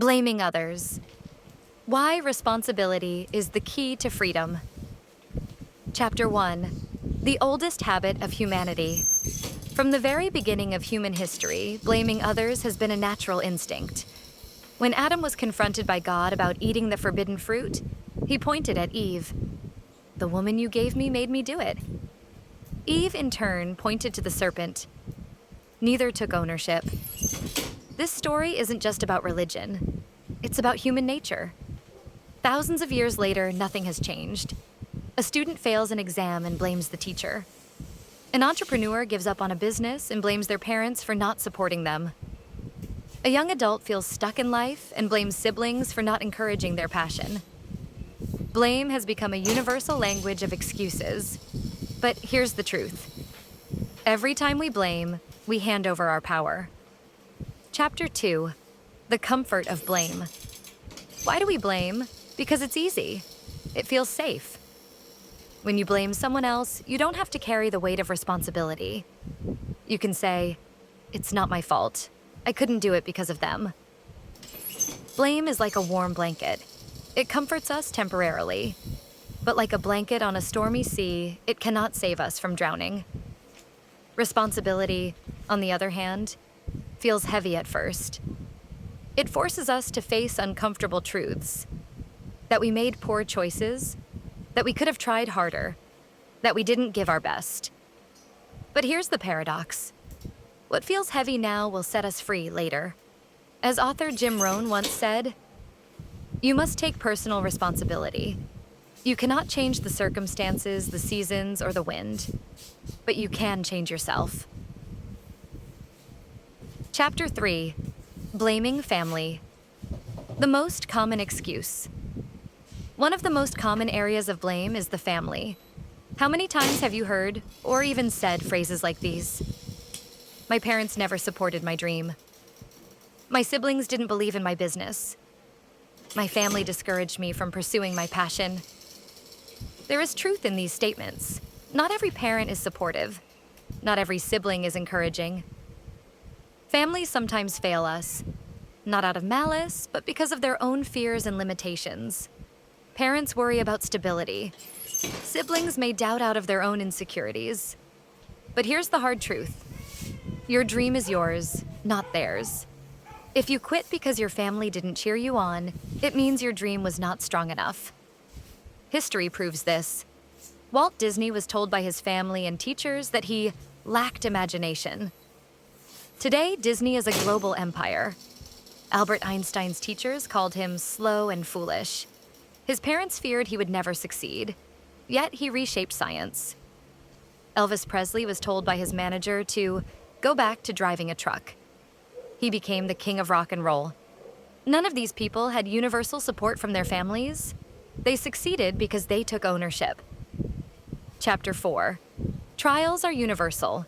Blaming others. Why responsibility is the key to freedom. Chapter 1. The oldest habit of humanity. From the very beginning of human history, blaming others has been a natural instinct. When Adam was confronted by God about eating the forbidden fruit, he pointed at Eve. "The woman you gave me made me do it." Eve, in turn, pointed to the serpent. Neither took ownership. This story isn't just about religion. It's about human nature. Thousands of years later, nothing has changed. A student fails an exam and blames the teacher. An entrepreneur gives up on a business and blames their parents for not supporting them. A young adult feels stuck in life and blames siblings for not encouraging their passion. Blame has become a universal language of excuses. But here's the truth. Every time we blame, we hand over our power. Chapter 2. The comfort of blame. Why do we blame? Because it's easy. It feels safe. When you blame someone else, you don't have to carry the weight of responsibility. You can say, "It's not my fault. I couldn't do it because of them." Blame is like a warm blanket. It comforts us temporarily. But like a blanket on a stormy sea, it cannot save us from drowning. Responsibility, on the other hand, feels heavy at first. It forces us to face uncomfortable truths. That we made poor choices, that we could have tried harder, that we didn't give our best. But here's the paradox. What feels heavy now will set us free later. As author Jim Rohn once said, "You must take personal responsibility. You cannot change the circumstances, the seasons, or the wind, but you can change yourself." Chapter 3. Blaming family. The most common excuse. One of the most common areas of blame is the family. How many times have you heard, or even said, phrases like these? "My parents never supported my dream." "My siblings didn't believe in my business." "My family discouraged me from pursuing my passion." There is truth in these statements. Not every parent is supportive. Not every sibling is encouraging. Families sometimes fail us, not out of malice, but because of their own fears and limitations. Parents worry about stability. Siblings may doubt out of their own insecurities. But here's the hard truth. Your dream is yours, not theirs. If you quit because your family didn't cheer you on, it means your dream was not strong enough. History proves this. Walt Disney was told by his family and teachers that he lacked imagination. Today, Disney is a global empire. Albert Einstein's teachers called him slow and foolish. His parents feared he would never succeed, yet he reshaped science. Elvis Presley was told by his manager to go back to driving a truck. He became the king of rock and roll. None of these people had universal support from their families. They succeeded because they took ownership. Chapter 4. Trials are universal.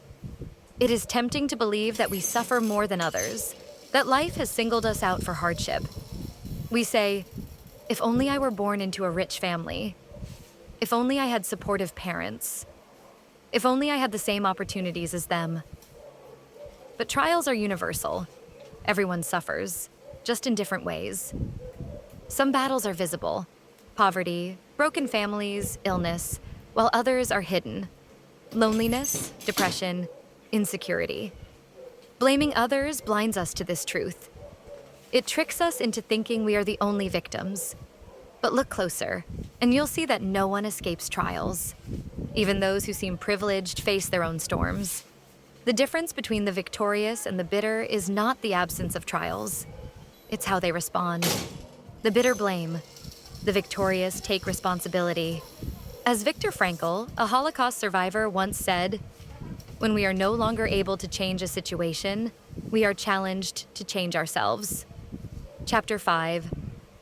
It is tempting to believe that we suffer more than others, that life has singled us out for hardship. We say, "If only I were born into a rich family. If only I had supportive parents. If only I had the same opportunities as them." But trials are universal. Everyone suffers, just in different ways. Some battles are visible: poverty, broken families, illness, while others are hidden: loneliness, depression, insecurity. Blaming others blinds us to this truth. It tricks us into thinking we are the only victims. But look closer, and you'll see that no one escapes trials. Even those who seem privileged face their own storms. The difference between the victorious and the bitter is not the absence of trials. It's how they respond. The bitter blame. The victorious take responsibility. As Viktor Frankl, a Holocaust survivor, once said, "When we are no longer able to change a situation, we are challenged to change ourselves." Chapter 5.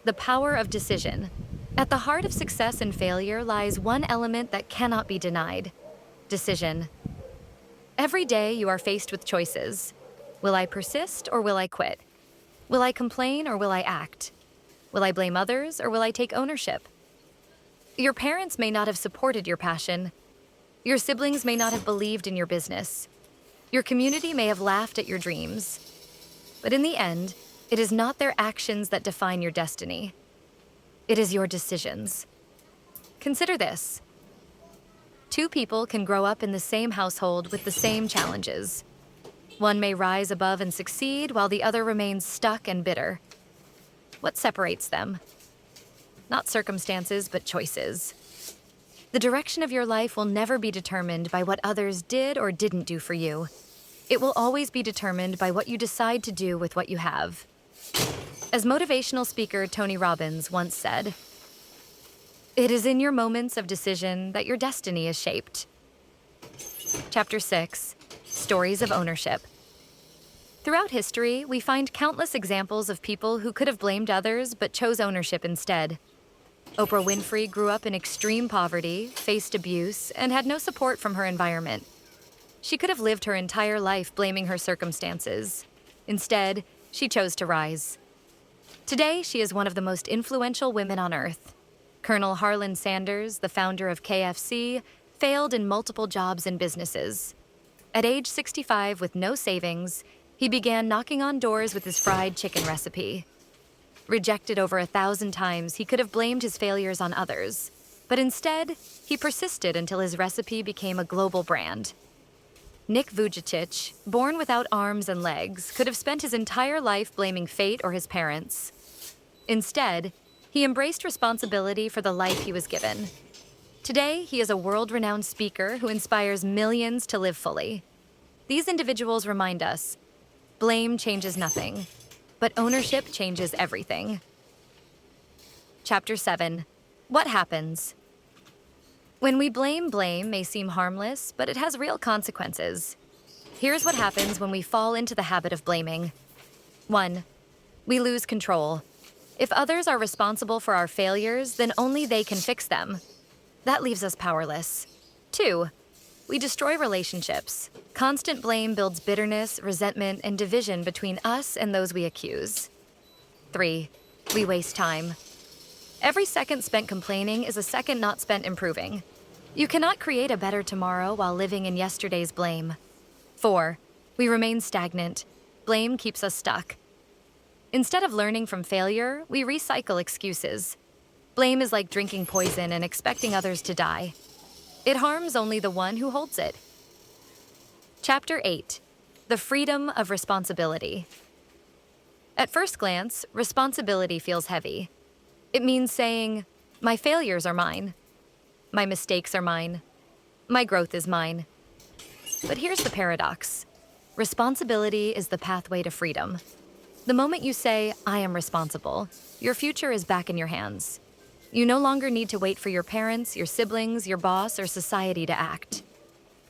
The power of decision. At the heart of success and failure lies one element that cannot be denied: decision. Every day you are faced with choices. Will I persist or will I quit? Will I complain or will I act? Will I blame others or will I take ownership? Your parents may not have supported your passion. Your siblings may not have believed in your business. Your community may have laughed at your dreams. But in the end, It is not their actions that define your destiny. It is your decisions. Consider this. Two people can grow up in the same household with the same challenges. One may rise above and succeed, while the other remains stuck and bitter. What separates them? Not circumstances, but choices. The direction of your life will never be determined by what others did or didn't do for you. It will always be determined by what you decide to do with what you have. As motivational speaker Tony Robbins once said, "It is in your moments of decision that your destiny is shaped." Chapter 6. Stories of Ownership. Throughout history, we find countless examples of people who could have blamed others but chose ownership instead. Oprah Winfrey grew up in extreme poverty, faced abuse, and had no support from her environment. She could have lived her entire life blaming her circumstances. Instead, she chose to rise. Today, she is one of the most influential women on earth. Colonel Harlan Sanders, the founder of KFC, failed in multiple jobs and businesses. At age 65, with no savings, he began knocking on doors with his fried chicken recipe. Rejected over 1,000 times, he could have blamed his failures on others. But instead, he persisted until his recipe became a global brand. Nick Vujicic, born without arms and legs, could have spent his entire life blaming fate or his parents. Instead, he embraced responsibility for the life he was given. Today, he is a world-renowned speaker who inspires millions to live fully. These individuals remind us, blame changes nothing, but ownership changes everything. Chapter 7. What happens? When we blame may seem harmless, but it has real consequences. Here's what happens when we fall into the habit of blaming. 1. We lose control. If others are responsible for our failures, then only they can fix them. That leaves us powerless. 2. We destroy relationships. Constant blame builds bitterness, resentment, and division between us and those we accuse. 3. We waste time. Every second spent complaining is a second not spent improving. You cannot create a better tomorrow while living in yesterday's blame. 4. We remain stagnant. Blame keeps us stuck. Instead of learning from failure, we recycle excuses. Blame is like drinking poison and expecting others to die. It harms only the one who holds it. Chapter 8. The Freedom of Responsibility. At first glance, responsibility feels heavy. It means saying, my failures are mine. My mistakes are mine. My growth is mine. But here's the paradox. Responsibility is the pathway to freedom. The moment you say, I am responsible, your future is back in your hands. You no longer need to wait for your parents, your siblings, your boss, or society to act.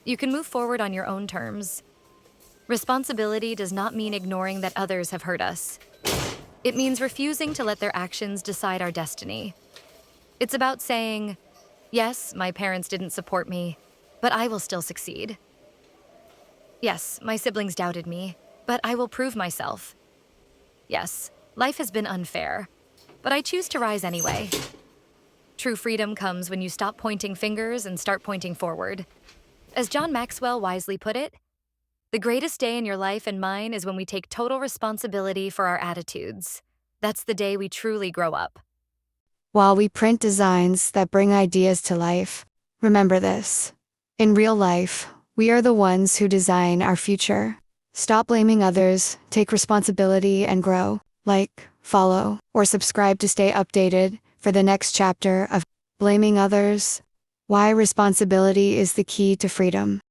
You can move forward on your own terms. Responsibility does not mean ignoring that others have hurt us. It means refusing to let their actions decide our destiny. It's about saying, yes, my parents didn't support me, but I will still succeed. Yes, my siblings doubted me, but I will prove myself. Yes, life has been unfair, but I choose to rise anyway. True freedom comes when you stop pointing fingers and start pointing forward. As John Maxwell wisely put it, the greatest day in your life and mine is when we take total responsibility for our attitudes. That's the day we truly grow up. While we print designs that bring ideas to life, remember this. In real life, we are the ones who design our future. Stop blaming others, take responsibility, and grow. Like, follow, or subscribe to stay updated for the next chapter of Blaming Others: Why Responsibility is the Key to Freedom.